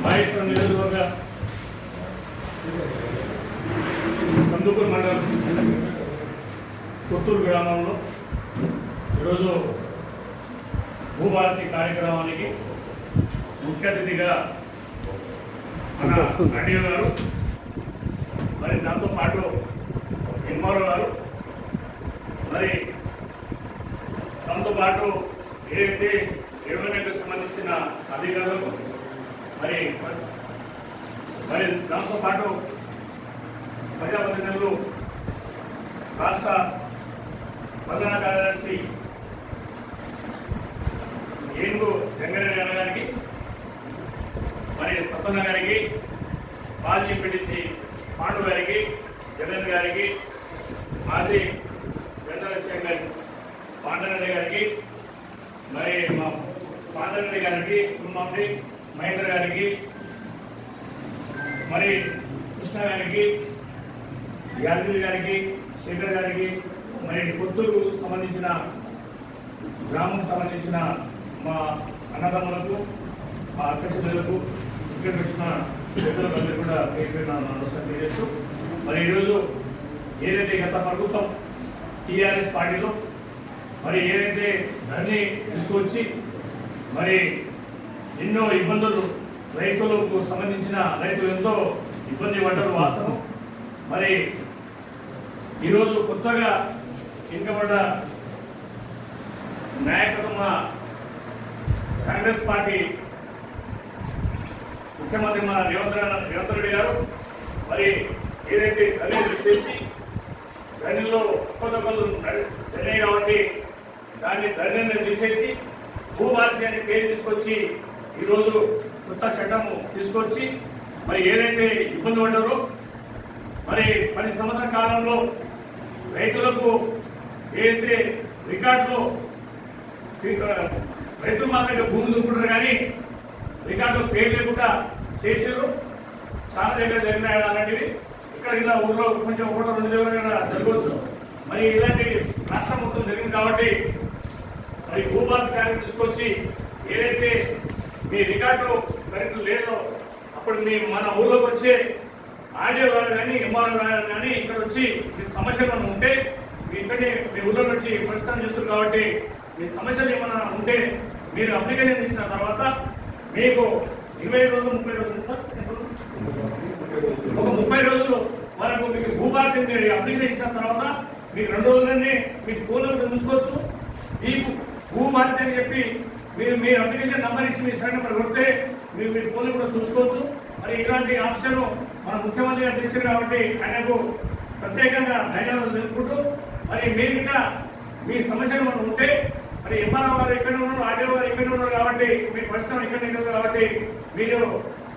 మహేశ్వరం నియోజకవర్గ కందుకూరు మండలం కొత్తూరు గ్రామంలో ఈరోజు భూభారతి కార్యక్రమానికి ముఖ్య అతిథిగా మన ఆర్డీఓ గారు, మరి దాంతో పాటు ఎంఆర్ఓ గారు, మరి దాంతో పాటు ఏదైతే రెవెన్యూకి సంబంధించిన అధికారులు, మరి దాంతో పాటు ప్రజాప్రతినిధులు, రాష్ట్ర ప్రధాన కార్యదర్శి ఏనుగు వెంకయ్య గారికి, మరి సత్తన్న గారికి, మాజీ ఎంపీటీసీ పాండు గారికి, జగన్ గారికి, మాజీ వెంకటేశ్వర పాండరెడ్డి గారికి, మరి మా పాండరెడ్డి గారికి, కుటుంబండి మహేంద్ర గారికి, మరి కృష్ణ గారికి, యాదగిరి గారికి, శేఖర్ గారికి, మరి కొత్తూరుకు సంబంధించిన గ్రామం సంబంధించిన మా అన్నదమ్ములకు, మా అక్కచెల్లెలకు, ఇక్కడ వచ్చిన పెద్దలందరూ కూడా నమస్కారం తెలియజేస్తూ, మరి ఈరోజు ఏదైతే గత ప్రభుత్వం టీఆర్ఎస్ పార్టీలో మరి ఏదైతే దాన్ని తీసుకొచ్చి మరి ఎన్నో ఇబ్బందులు రైతులకు సంబంధించిన రైతులు ఎంతో ఇబ్బంది పడ్డారు వాస్తవం. మరి ఈరోజు కొత్తగా ఎన్నికబడ్డ నాయకత్వం కాంగ్రెస్ పార్టీ ముఖ్యమంత్రి మన రేవంత్ రెడ్డి గారు మరి ఏదైతే ధరలు చేసి ధరలో ఒక్కొక్కరు జరిగాయి కాబట్టి దాన్ని ధరని తీసేసి భూభారతి అనే పేరు తీసుకొచ్చి ఈరోజు కొత్త చట్టము తీసుకొచ్చి మరి ఏదైతే ఇబ్బంది పడ్డారో మరి 10 సంవత్సరాల కాలంలో రైతులకు ఏదైతే రికార్డులో రైతులు మాత్రమే భూమి దుంపుకుంటారు కానీ రికార్డులో పేరు లేకుండా చేసారు. చాలా దగ్గర జరిగినాయి అలాంటివి. ఇక్కడ ఇలా ఊళ్ళో కొంచెం 1-2 దగ్గర జరగవచ్చు. మరి ఇలాంటి రాష్ట్రం మొత్తం జరిగింది కాబట్టి మరి భూభారతి కార్యక్రమం తీసుకొచ్చి ఏదైతే మీ రికార్డు కరెక్ట్ లేదో అప్పుడు మన ఊళ్ళోకి వచ్చే ఆర్డీఓ గారు కానీ ఎంఆర్ఓ గారు కానీ ఇక్కడ వచ్చి మీ సమస్యలు ఉంటే మీ ఇక్కడే మీ ఊళ్ళో నుంచి పరిష్కారం చేస్తారు కాబట్టి మీ సమస్యలు ఏమైనా ఉంటే మీరు అప్లికేషన్ ఇచ్చిన తర్వాత మీకు 25 రోజులు 30 రోజులు సార్ ఒక 30 రోజులు వరకు మీకు భూభారతి అప్లికేషన్ ఇచ్చిన తర్వాత మీకు 2 రోజులన్నీ మీకు ఫోన్లో చూసుకోవచ్చు. మీకు భూభారతి అని చెప్పి మీరు అప్లికేషన్ నెంబర్ ఇచ్చి మీ సైన్ నెంబర్ కొడితే మీరు మీ ఫోన్లో కూడా చూసుకోవచ్చు. మరి ఇలాంటి ఆప్షన్ మన ముఖ్యమంత్రి గారు తెచ్చారు కాబట్టి ఆయనకు ప్రత్యేకంగా ధన్యవాదాలు తెలుపుకుంటూ మరి మీరు ఇంకా మీ సమస్యలు మనం ఉంటే మరి ఎంఆర్ఓ గారు ఇక్కడ ఉన్నారు, ఆర్డీఓ గారు ఇక్కడ ఉన్నారు కాబట్టి మీ పరిశ్రమ ఇక్కడ ఉన్నారు కాబట్టి మీరు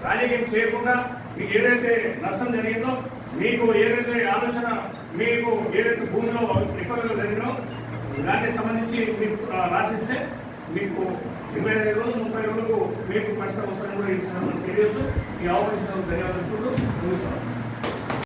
రాజకీయం చేయకుండా మీకు ఏదైతే నష్టం జరిగిందో మీకు ఏదైతే ఆలోచన మీకు ఏదైతే భూమిలో రికవరీ జరిగిందో దానికి సంబంధించి మీకు రాసిస్తే మీకు 25 రోజులు 30 రోజులకు మీకు పరిశ్రమ వస్తారని కూడా ఇచ్చిన తెలియజేస్తూ ఈ అవకాశం ధన్యవాదాలు.